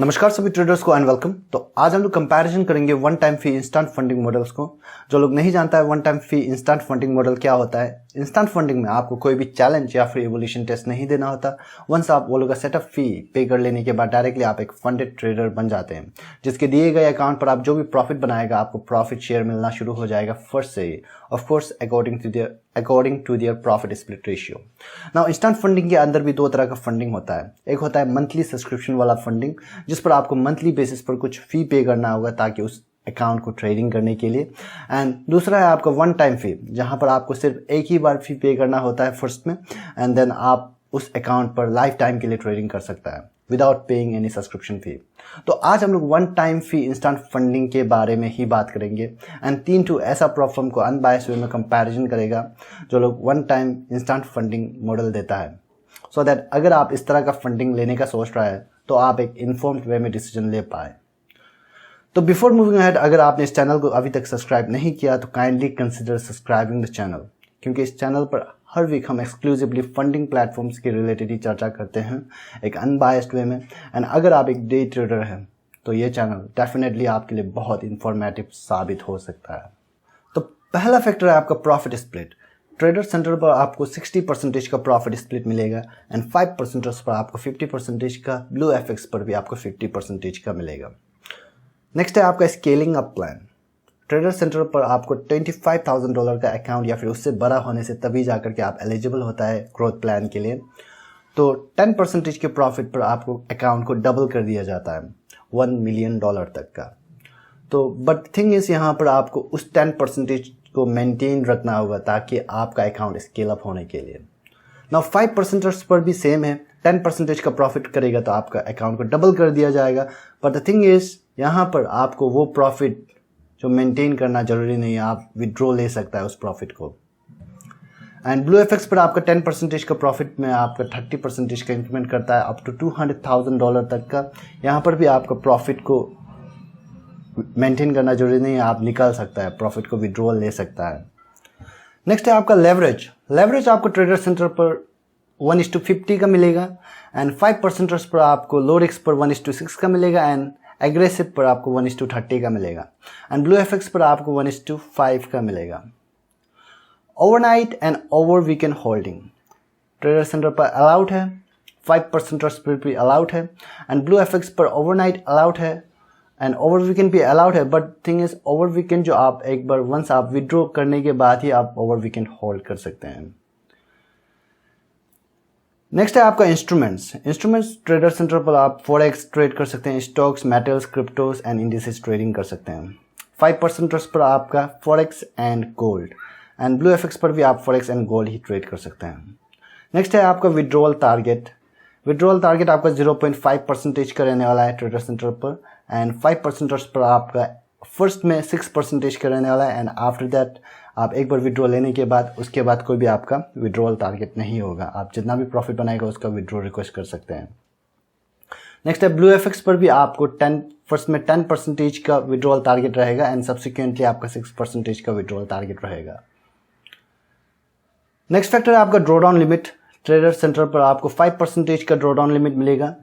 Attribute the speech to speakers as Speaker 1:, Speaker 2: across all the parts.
Speaker 1: नमस्कार सभी ट्रेडर्स को एंड वेलकम। तो आज हम लोग कंपैरिजन करेंगे one time fee instant funding models को। जो लोग नहीं जानता है one time fee instant funding model क्या होता है, इंस्टेंट फंडिंग में आपको कोई भी चैलेंज या फिर इवोल्यूशन टेस्ट नहीं देना होता। वंस आप वो लोग का सेटअप फी पे कर लेने के बाद डायरेक्टली आप एक फंडेड ट्रेडर बन जाते हैं, जिसके दिए गए अकाउंट पर आप जो भी प्रॉफिट बनाएगा आपको प्रॉफिट शेयर मिलना शुरू हो जाएगा फर्स्ट से ही, of course according to their profit split ratio. Now instant funding के अंदर भी दो तरह का फंडिंग होता है। एक होता है मंथली सब्सक्रिप्शन वाला फंडिंग, जिस पर आपको मंथली बेसिस पर कुछ फी पे करना होगा ताकि उस अकाउंट को ट्रेडिंग करने के लिए। एंड दूसरा है आपका वन टाइम फी, जहां पर आपको सिर्फ एक ही बार फी पे करना होता है फर्स्ट में, एंड देन आप उस अकाउंट पर लाइफ टाइम के लिए ट्रेडिंग कर सकता है विदाउट पेइंग एनी सब्सक्रिप्शन फी। तो आज हम लोग one time fee instant funding के बारे में ही बात करेंगे एंड 3 ऐसा प्लेटफॉर्म को अनबायस्ड वे में कंपैरिजन करेगा जो लोग one time instant funding model देता है, सो दैट अगर आप इस तरह का फंडिंग लेने का सोच रहा है तो आप एक इन्फॉर्म्ड वे में डिसीजन ले पाए। तो बिफोर मूविंग अहेड, अगर आपने इस चैनल को अभी तक सब्सक्राइब नहीं किया तो kindly consider subscribing the channel, क्योंकि इस चैनल पर हर वीक हम एक्सक्लूसिवली फंडिंग प्लेटफॉर्म्स के रिलेटेड ही चर्चा करते हैं एक अनबायस्ड वे में। एंड अगर आप एक डे ट्रेडर हैं तो ये चैनल डेफिनेटली आपके लिए बहुत इंफॉर्मेटिव साबित हो सकता है। तो पहला फैक्टर है आपका प्रॉफिट स्प्लिट। ट्रेडर सेंटर पर आपको 60% का प्रॉफिट स्प्लिट मिलेगा एंड 5% पर आपको 50% का, ब्लू एफएक्स पर भी आपको 50% का मिलेगा। नेक्स्ट है आपका scaling up plan. Trader centre पर आपको $25,000 का अकाउंट या फिर उससे बड़ा होने से तभी जाकर के आप एलिजिबल होता है ग्रोथ प्लान के लिए। तो 10% के प्रॉफिट पर आपको अकाउंट को डबल कर दिया जाता है $1 मिलियन तक का। तो बट थिंग इज यहाँ पर आपको उस 10% को मेंटेन रखना होगा ताकि आपका अकाउंट स्केल अप होने के लिए। नाउ 5% पर भी सेम है, 10% का प्रॉफिट करेगा तो आपका अकाउंट को डबल कर दिया जाएगा। बट द थिंग इज यहाँ पर आपको वो प्रॉफिट जो मेंटेन करना जरूरी नहीं है, आप विड्रॉ ले सकता है उस प्रॉफिट को। एंड ब्लू एफएक्स पर आपका 10% का प्रॉफिट में आपका 30% का इंक्रीमेंट करता है अप टू $200,000 तक का। यहाँ पर भी आपका प्रॉफिट को मेंटेन करना जरूरी नहीं है, आप निकाल सकता है, प्रॉफिट को विड्रॉल ले सकता है। नेक्स्ट है आपका लेवरेज। लेवरेज आपको ट्रेडर सेंटर पर 1:50 का मिलेगा एंड 5% पर आपको लो रिस्क पर 1:6 का मिलेगा एंड एग्रेसिव पर आपको 1:30 का मिलेगा एंड ब्लू एफएक्स पर आपको 1:5 का मिलेगा। Overnight and over weekend holding trader centre पर अलाउड है, 5% पर भी अलाउड है एंड ब्लू एफएक्स पर ओवरनाइट अलाउड है एंड ओवर वीकेंड भी अलाउड है। But thing is over weekend जो आप एक बार वंस आप विड्रॉ करने के बाद ही आप ओवर वीकेंड होल्ड कर सकते हैं। नेक्स्ट है आपका इंस्ट्रूमेंट्स। इंस्ट्रूमेंट्स ट्रेडर सेंटर पर आप फॉरेक्स ट्रेड कर सकते हैं, stocks, metals, क्रिप्टोस and indices trading कर सकते हैं। 5% पर आपका forex and gold and blue FX पर भी आप forex and gold he trade कर सकते हैं। नेक्स्ट है आपका विड्रॉल टारगेट। विड्रॉल टारगेट आपका 0.5% का रहने वाला है ट्रेडर सेंटर पर एंड 5% पर आपका फर्स्ट में 6% का रहने वाला है एंड आफ्टर दैट आप एक बार विड्रॉ लेने के बाद उसके बाद कोई भी आपका विड्रॉल टारगेट नहीं होगा, आप जितना भी प्रॉफिट बनाएगा उसका विड्रॉ रिक्वेस्ट कर सकते हैं। नेक्स्ट है ब्लू एफएक्स पर भी आपको फर्स्ट में 10% का विड्रॉल टारगेट रहेगा एंड सब्सिक्वेंटली आपका 6% का विड्रॉल टारगेट रहेगा। नेक्स्ट फैक्टर है आपका ड्रॉडाउन लिमिट। ट्रेडर सेंटर पर आपको 5% का ड्रॉडाउन लिमिट मिलेगा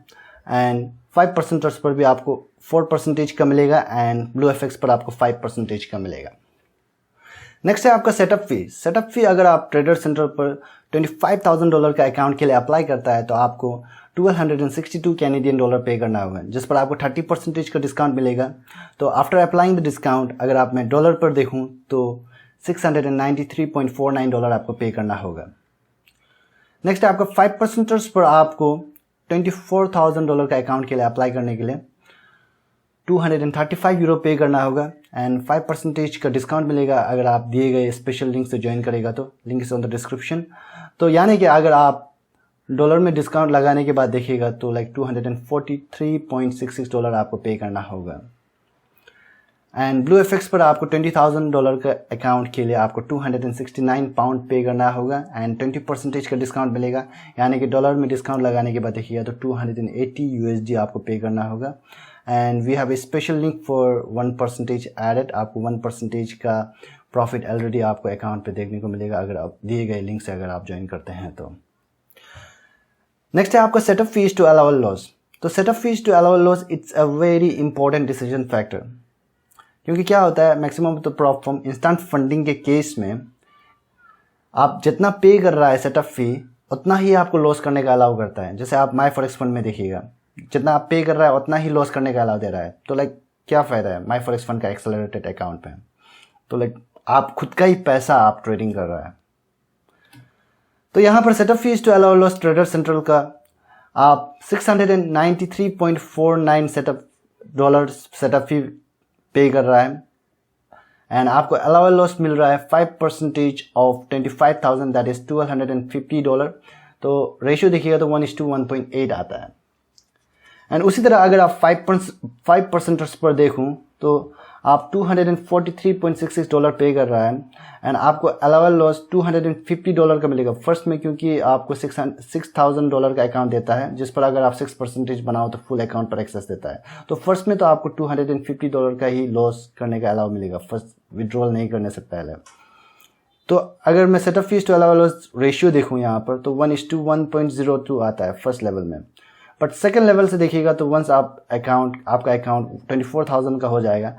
Speaker 1: एंड 5% पर भी आपको 4% का मिलेगा एंड ब्लू एफएक्स पर आपको 5% का मिलेगा। नेक्स्ट है आपका सेटअप फी। सेटअप फी अगर आप ट्रेडर सेंटर पर $25,000 का अकाउंट के लिए अप्लाई करता है तो आपको $1,262 पे करना होगा, जिस पर आपको 30% का डिस्काउंट मिलेगा। तो आफ्टर अप्लाइंग द डिस्काउंट अगर आप मैं डॉलर पर देखूं तो $693.49 आपको पे करना होगा। नेक्स्ट है आपका 5% पर आपको $24,000 का अकाउंट के लिए अप्लाई करने के लिए €235 पे करना होगा एंड 5% का डिस्काउंट मिलेगा अगर आप दिए गए स्पेशल लिंक से ज्वाइन करेगा तो link is on the description. तो यानी कि अगर आप डॉलर में डिस्काउंट लगाने के बाद देखिएगा तो लाइक $243.66 आपको पे करना होगा। एंड ब्लू एफएक्स पर आपको $20,000 का अकाउंट के लिए आपको £269 पे करना होगा एंड 20% का डिस्काउंट मिलेगा, यानी कि डॉलर में डिस्काउंट लगाने के बाद देखिएगा तो $280 आपको पे करना होगा। And we have a special link for 1% added, आपको 1% का प्रॉफिट ऑलरेडी आपको अकाउंट पे देखने को मिलेगा अगर आप दिए गए लिंक से अगर आप ज्वाइन करते हैं तो। नेक्स्ट है आपका setup fees to allow loss. तो setup fees to allow loss it's a very important decision factor, क्योंकि क्या होता है maximum of the prop firm instant funding के केस में आप जितना पे कर रहा है सेटअप फी उतना ही आपको लॉस करने का अलाउ करता है। जैसे आप माई फॉरेक्स फंड में देखिएगा, जितना आप पे कर रहा है उतना ही लॉस करने का अलाउ दे रहा है। तो लाइक क्या फ़ायदा है माई फॉरेक्स फंड का एक्सेलरेटेड अकाउंट पे? तो लाइक आप खुद का ही पैसा आप ट्रेडिंग कर रहा है। तो यहाँ पर setup fees to allow loss trader central का आप 693.49 $सेटअप फी पे कर रहा है एंड आपको अलाउड लॉस मिल रहा है 5% ऑफ 25,000 दैट इज $1,250। तो रेशियो देखिएगा तो 1:1.8 आता है। एंड उसी तरह अगर आप 5% पर देखूं तो आप $243.66 पे कर रहा है एंड आपको अलाउड लॉस $250 का मिलेगा फर्स्ट में, क्योंकि आपको $6,000 का अकाउंट देता है जिस पर अगर आप 6% बनाओ तो फुल अकाउंट पर एक्सेस देता है। तो फर्स्ट में तो आपको $250 का ही लॉस करने का अलाउ मिलेगा फर्स्ट विड्रॉल नहीं करने से पहले। तो अगर मैं setup fees to allowed loss ratio देखूँ यहाँ पर तो 1:1.02 आता है फर्स्ट लेवल में। बट सेकेंड लेवल से देखिएगा तो वंस आपका अकाउंट 24,000 का हो जाएगा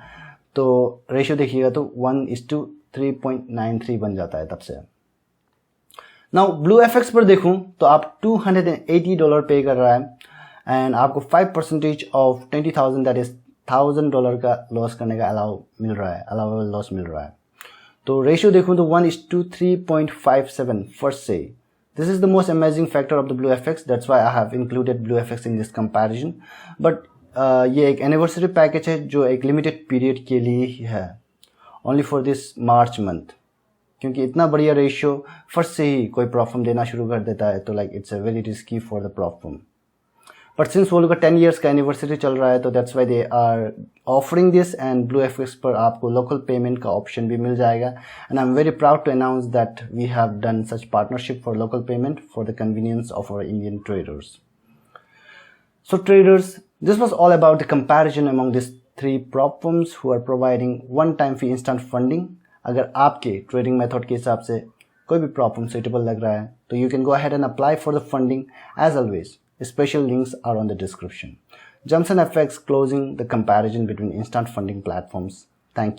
Speaker 1: तो रेशियो देखिएगा तो 1:3.93 बन जाता है तब से। नाउ ब्लू एफएक्स पर देखूं तो आप $280 पे कर रहा है एंड आपको 5% ऑफ 20,000 दैट इज $1,000 का लॉस करने का अलाउबल लॉस मिल रहा है। तो रेशियो देखूं तो 1:3.57 फर्स्ट से। This is the most amazing factor of the BlueFX. That's why I have included BlueFX in this comparison. But ये एक एनिवर्सरी पैकेज है जो एक लिमिटेड पीरियड के लिए ही है, only for this March month. क्योंकि इतना बढ़िया रेशियो फर्स्ट से ही कोई प्रॉफर्म देना शुरू कर देता है तो like it's a very risky for the prop firm. But since वो लोग का 10 years का एनिवर्सरी चल रहा है तो that's why they are offering this and BlueFX पर आपको लोकल पेमेंट का ऑप्शन भी मिल जाएगा। And I am very proud to announce that we have done such partnership for local payment for the convenience of our Indian traders. So traders, this was all about the comparison among this 3 prop firms who are providing one-time fee instant funding। अगर आपके trading method के हिसाब से कोई भी prop firm suitable लग रहा है तो you can go ahead and apply for the funding as always। Special links are on the description. Johnson FX closing the comparison between instant funding platforms. Thank you.